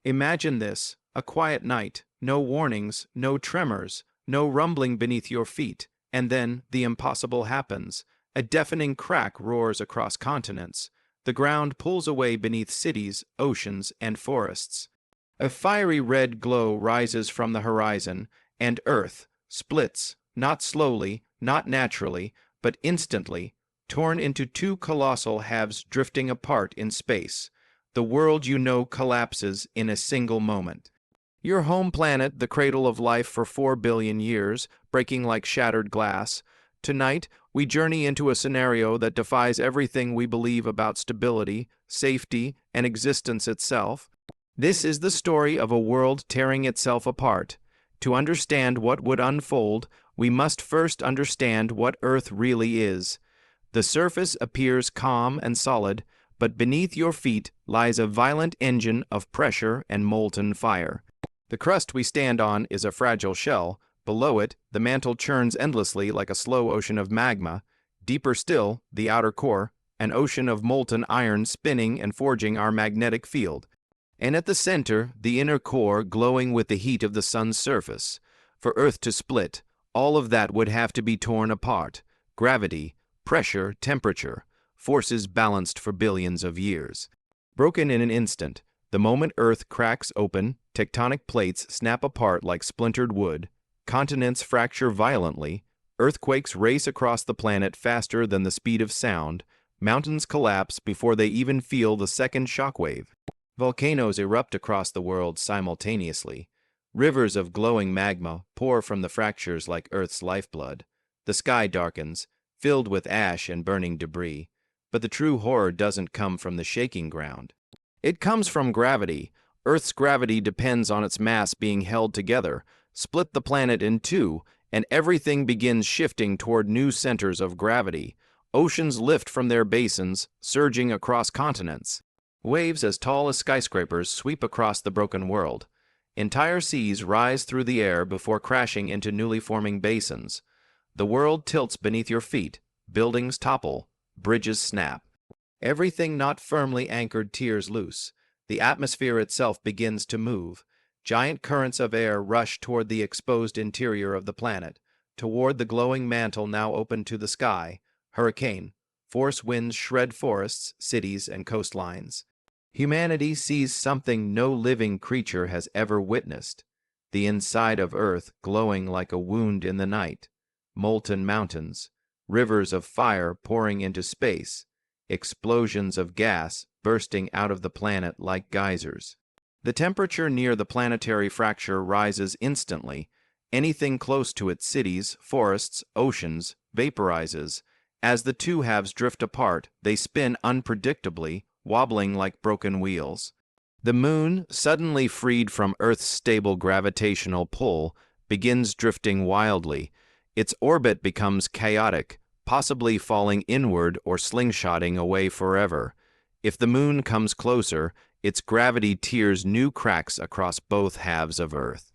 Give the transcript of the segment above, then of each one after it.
Imagine this, a quiet night, no warnings, no tremors, no rumbling beneath your feet, and then the impossible happens. A deafening crack roars across continents. The ground pulls away beneath cities, oceans, and forests. A fiery red glow rises from the horizon, and Earth splits, not slowly, not naturally, but instantly, torn into two colossal halves drifting apart in space. The world you know collapses in a single moment. Your home planet, the cradle of life for 4 billion years, breaking like shattered glass. Tonight, we journey into a scenario that defies everything we believe about stability, safety, and existence itself. This is the story of a world tearing itself apart. To understand what would unfold, we must first understand what Earth really is. The surface appears calm and solid, but beneath your feet lies a violent engine of pressure and molten fire. The crust we stand on is a fragile shell. Below it, the mantle churns endlessly like a slow ocean of magma. Deeper still, the outer core, an ocean of molten iron spinning and forging our magnetic field. And at the center, the inner core glowing with the heat of the sun's surface. For Earth to split, all of that would have to be torn apart. Gravity, pressure, temperature, forces balanced for billions of years. Broken in an instant, the moment Earth cracks open, tectonic plates snap apart like splintered wood, continents fracture violently, earthquakes race across the planet faster than the speed of sound, mountains collapse before they even feel the second shockwave. Volcanoes erupt across the world simultaneously. Rivers of glowing magma pour from the fractures like Earth's lifeblood. The sky darkens, filled with ash and burning debris. But the true horror doesn't come from the shaking ground. It comes from gravity. Earth's gravity depends on its mass being held together. Split the planet in two, and everything begins shifting toward new centers of gravity. Oceans lift from their basins, surging across continents. Waves as tall as skyscrapers sweep across the broken world. Entire seas rise through the air before crashing into newly forming basins. The world tilts beneath your feet. Buildings topple. Bridges snap. Everything not firmly anchored tears loose. The atmosphere itself begins to move. Giant currents of air rush toward the exposed interior of the planet, toward the glowing mantle now open to the sky. Hurricane. Force winds shred forests, cities, and coastlines. Humanity sees something no living creature has ever witnessed. The inside of Earth glowing like a wound in the night. Molten mountains. Rivers of fire pouring into space. Explosions of gas bursting out of the planet like geysers. The temperature near the planetary fracture rises instantly. Anything close to its cities, forests, oceans, vaporizes. As the two halves drift apart, they spin unpredictably, wobbling like broken wheels. The moon, suddenly freed from Earth's stable gravitational pull, begins drifting wildly. Its orbit becomes chaotic, possibly falling inward or slingshotting away forever. If the moon comes closer, its gravity tears new cracks across both halves of Earth.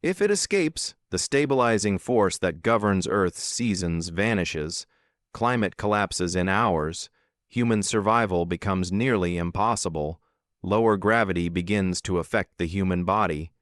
If it escapes, the stabilizing force that governs Earth's seasons vanishes. Climate collapses in hours. Human survival becomes nearly impossible. Lower gravity begins to affect the human body.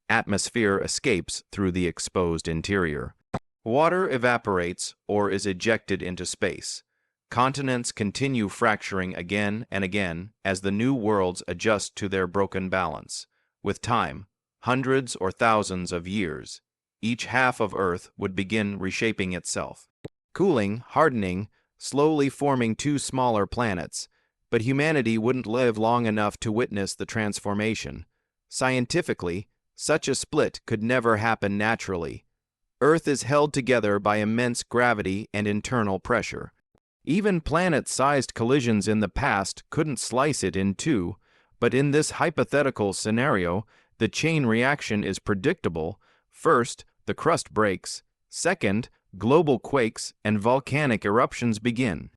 Atmosphere escapes through the exposed interior. Water evaporates or is ejected into space. Continents continue fracturing again and again as the new worlds adjust to their broken balance. With time, hundreds or thousands of years, each half of Earth would begin reshaping itself. Cooling, hardening, slowly forming two smaller planets, but humanity wouldn't live long enough to witness the transformation. Scientifically, such a split could never happen naturally. Earth is held together by immense gravity and internal pressure. Even planet-sized collisions in the past couldn't slice it in two, but in this hypothetical scenario, the chain reaction is predictable. First, the crust breaks. Second, global quakes and volcanic eruptions begin.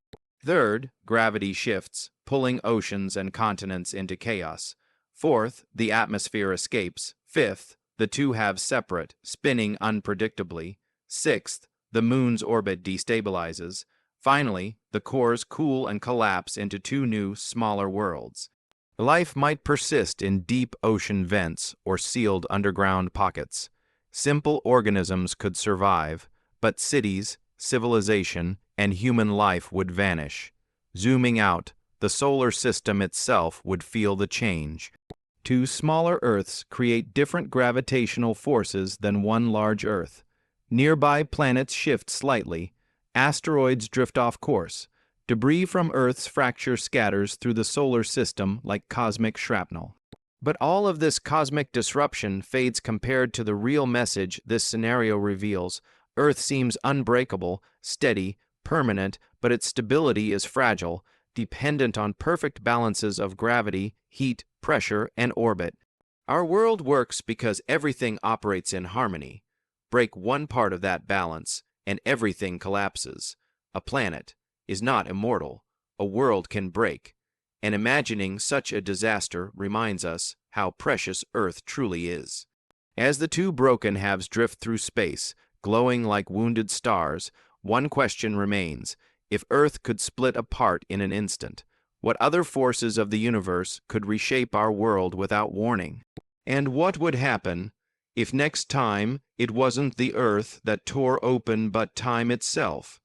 Third, gravity shifts, pulling oceans and continents into chaos. Fourth, the atmosphere escapes. Fifth, the two halves separate, spinning unpredictably. Sixth, the moon's orbit destabilizes. Finally, the cores cool and collapse into two new, smaller worlds. Life might persist in deep ocean vents or sealed underground pockets. Simple organisms could survive, but cities, civilization, and human life would vanish. Zooming out, the solar system itself would feel the change. Two smaller Earths create different gravitational forces than one large Earth. Nearby planets shift slightly, asteroids drift off course, debris from Earth's fracture scatters through the solar system like cosmic shrapnel. But all of this cosmic disruption fades compared to the real message this scenario reveals. Earth seems unbreakable, steady, permanent, but its stability is fragile, dependent on perfect balances of gravity, heat, pressure, and orbit. Our world works because everything operates in harmony. Break one part of that balance, and everything collapses. A planet is not immortal. A world can break. And imagining such a disaster reminds us how precious Earth truly is. As the two broken halves drift through space, glowing like wounded stars, one question remains. If Earth could split apart in an instant, what other forces of the universe could reshape our world without warning? And what would happen if next time it wasn't the Earth that tore open but time itself?